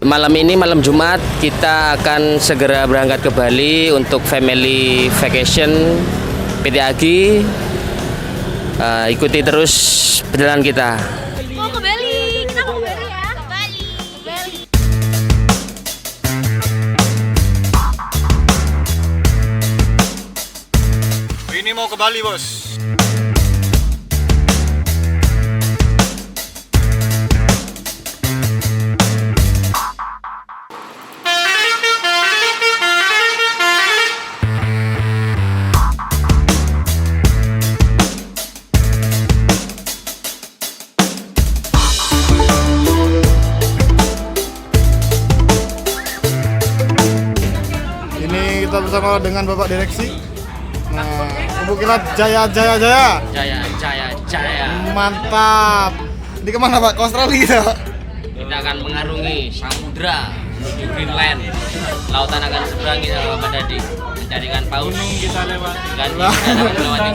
malam ini, malam Jumat, kita akan segera berangkat ke Bali untuk family vacation PT Agi. Ikuti terus perjalanan kita. Mau ke Bali, kita mau ke Bali ya. Ke Bali. Ke Bali. Ini mau ke Bali, Bos. Kita bersama dengan Bapak Direksi. Nah, Kubu Kilat Jaya. Jaya. Mantap. Ini kemana Pak? Ke Australia kita Pak? Kita akan mengarungi samudra menuju Greenland. Lautan akan seberang kita Bapak Dadi. Mencarikan paus. Gunung kita lewati. Kita akan melewati.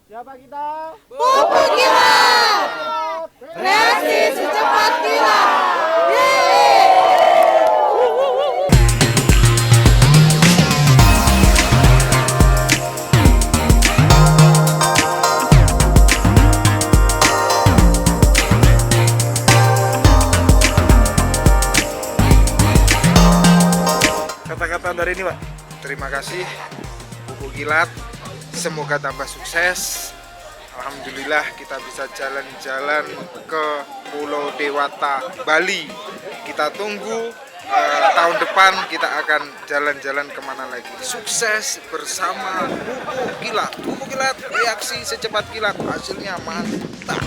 Siapa kita? Kubu Kilat. Reaksi secepat kilat. Kata-kata dari ini Pak. Terima kasih Kubu Kilat. Semoga tambah sukses. Alhamdulillah kita bisa jalan-jalan ke Pulau Dewata, Bali. Kita tunggu tahun depan kita akan jalan-jalan kemana lagi. Sukses bersama Kubu Kilat. Kubu Kilat, reaksi secepat kilat. Hasilnya mantap.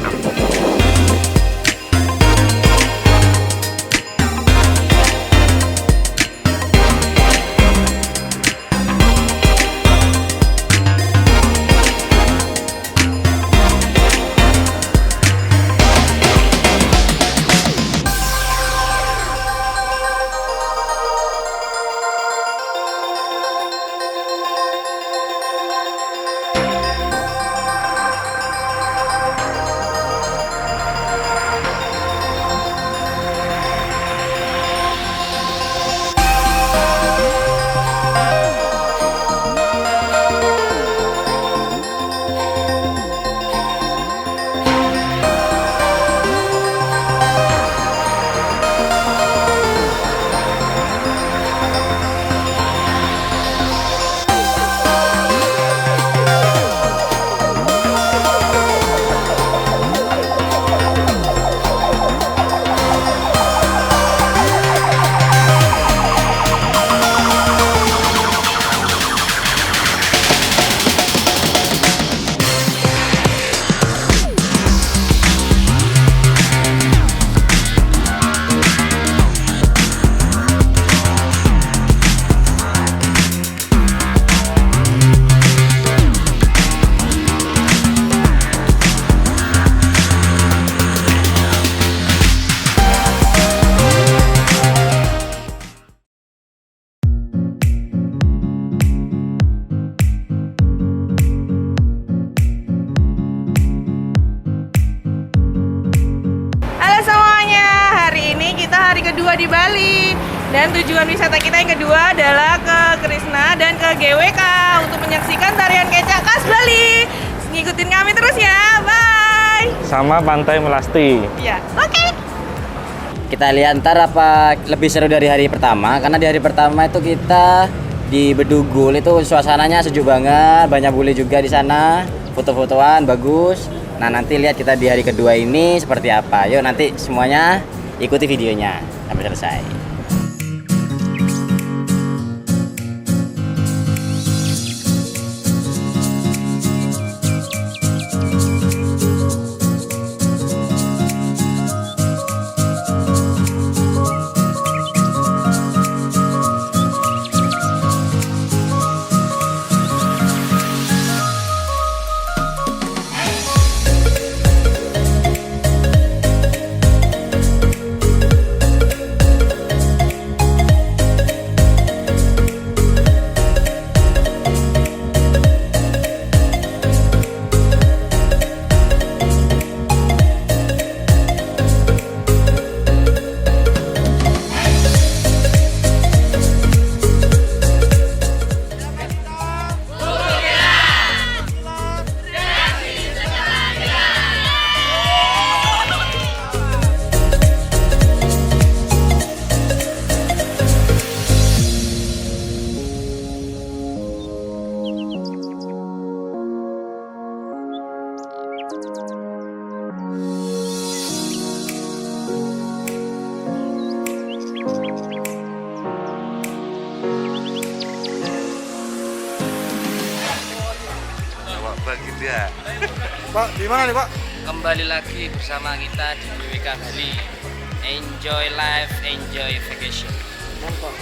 kedua di Bali. Dan tujuan wisata kita yang kedua adalah ke Krishna dan ke GWK untuk menyaksikan tarian kecak khas Bali. Ngikutin kami terus ya, bye. Sama Pantai Melasti. Ya, oke. Kita lihat ntar apa lebih seru dari hari pertama, karena di hari pertama itu kita di Bedugul itu suasananya sejuk banget, banyak bule juga di sana, foto-fotoan bagus. Nah nanti lihat kita di hari kedua ini seperti apa. Yuk nanti semuanya ikuti videonya sampai selesai. Pak, di mana nih Pak? Kembali lagi bersama kita di GWK Bali. Enjoy life, enjoy vacation. Mantap.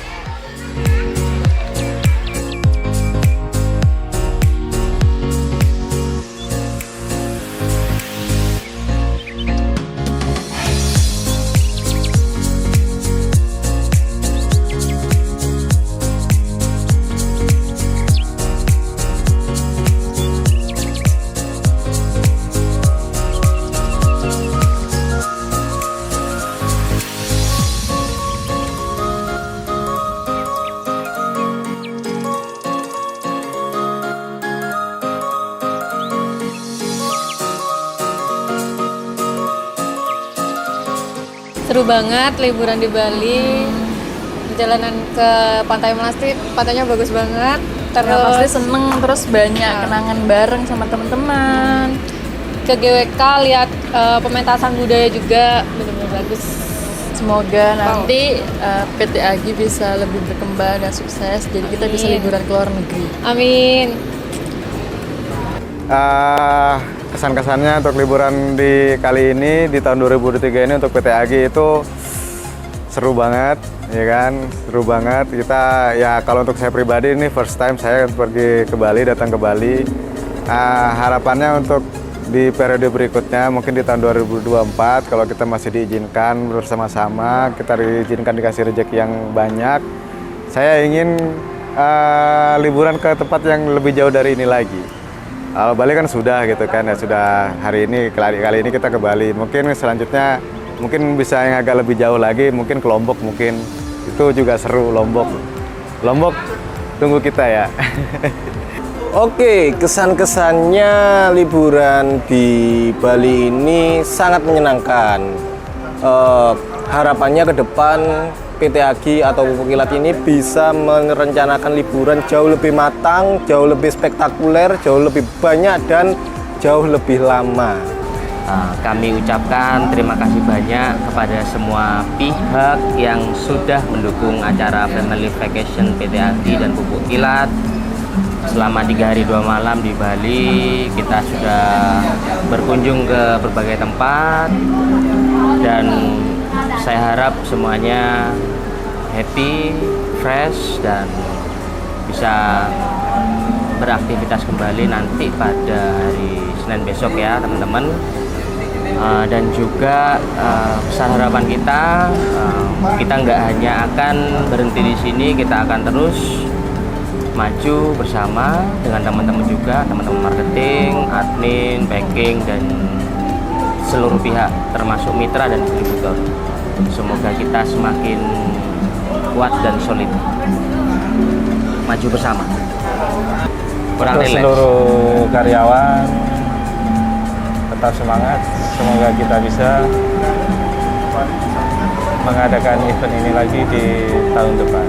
Seru banget liburan di Bali. Perjalanan ke Pantai Melasti, pantainya bagus banget. Terus Pasti seneng, terus banyak kenangan bareng sama teman-teman. ke GWK lihat pementasan budaya juga, benar-benar bagus. Semoga nanti PT Agi bisa lebih berkembang dan sukses, jadi kita bisa liburan ke luar negeri. Amin. Kesan-kesannya untuk liburan di kali ini di tahun 2023 ini untuk PT Agi itu seru banget, ya kan? Seru banget. Kita ya kalau untuk saya pribadi ini first time saya pergi ke Bali, datang ke Bali. Harapannya untuk di periode berikutnya mungkin di tahun 2024 kalau kita masih diizinkan bersama-sama, kita diizinkan dikasih rezeki yang banyak. Saya ingin liburan ke tempat yang lebih jauh dari ini lagi. Kalau Bali kan sudah gitu kan ya, sudah hari ini kali ini kita ke Bali. Mungkin selanjutnya mungkin bisa yang agak lebih jauh lagi, mungkin ke Lombok, mungkin itu juga seru. Lombok tunggu kita ya. Oke, kesan-kesannya liburan di Bali ini sangat menyenangkan. Harapannya ke depan PT Agi atau Pupuk Kilat ini bisa merencanakan liburan jauh lebih matang, jauh lebih spektakuler, jauh lebih banyak dan jauh lebih lama. Kami ucapkan terima kasih banyak kepada semua pihak yang sudah mendukung acara Family Vacation PT Agi dan Pupuk Kilat. Selama 3 hari 2 malam di Bali, kita sudah berkunjung ke berbagai tempat dan saya harap semuanya happy, fresh, dan bisa beraktivitas kembali nanti pada hari Senin besok ya teman-teman. Dan juga besar harapan kita nggak hanya akan berhenti di sini, kita akan terus maju bersama dengan teman-teman juga, teman-teman marketing, admin, packing, dan seluruh pihak termasuk mitra dan distributor. Semoga kita semakin kuat dan solid, maju bersama. Kurang Untuk rileks. seluruh karyawan tetap semangat. Semoga kita bisa mengadakan event ini lagi di tahun depan.